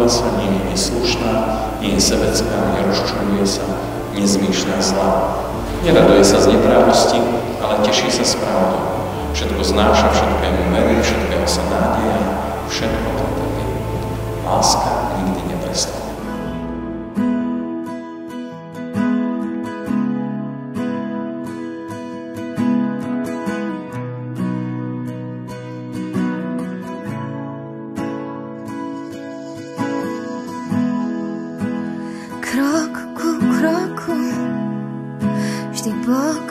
sa, nie je neslušná, nie je sebecká, nerozčuluje sa, nezmýšľa zla. Neraduje sa z neprávosti, ale teší sa z pravdy. Všetko znáša, všetkému verí, všetkého sa nádeja, všetko to trpí. Láska nikdy neprestane. Krok ku kroku, vždy bok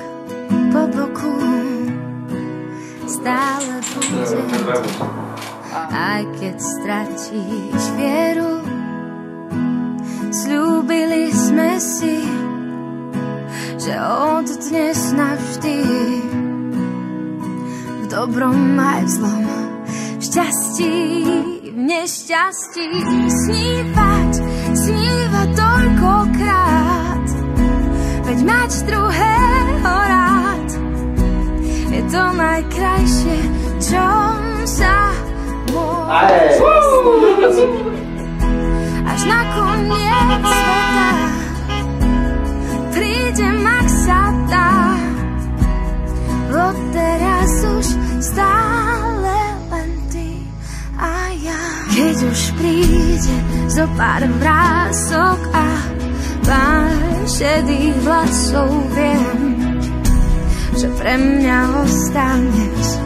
po boku, stále bude, aj keď stratíš vieru. Sľúbili sme si, že od dnes navždy, v dobrom aj v zlom, v šťastí, v nešťastí snívať toľkokrát, veď mať druhého rád je to najkrajšie, čo sa môže. Až na koniec sveta prídem, ak sa dá, odteraz už stále len ty a ja. Keď už príde zo pár vrások a pár šedých vlasov, viem, že pre mňa ostaneš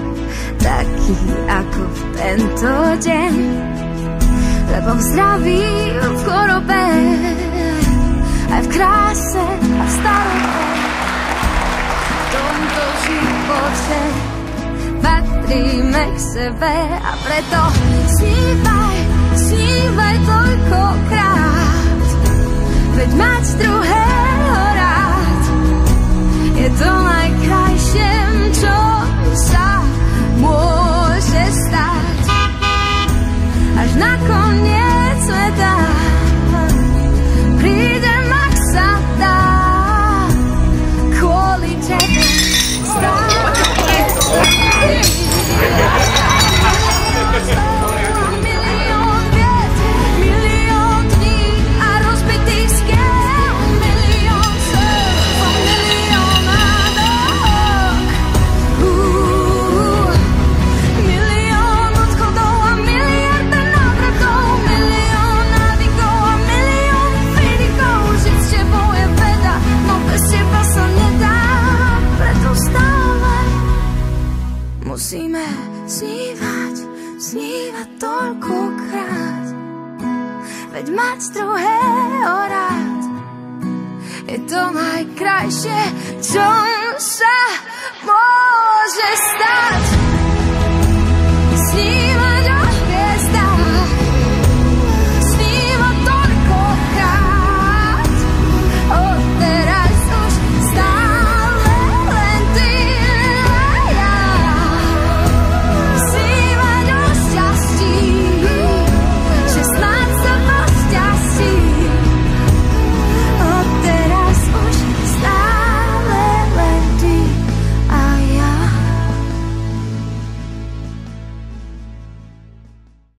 taký ako v tento deň, lebo v zdraví, v chorobe, aj v kráse a v starobe, v tomto živote patríme k sebe a preto snívaj toľkokrát, veď mať druhého rád je to najkrajšie, čo sa môže stať. Až na koniec sveta prídem, ak sa dá, kvôli tebe stále. Milión viet, milión dní a rozbitých skiel, milión slov a milión nádok. Milión odchodov a miliarda návratov, milión návykov a milión výdykov. Žiť s tebou je veda, no bez teba sa nedá, preto stále musíme snívať toľkokrát, veď mať druhého rád je to najkrajšie, čo sa môže stať.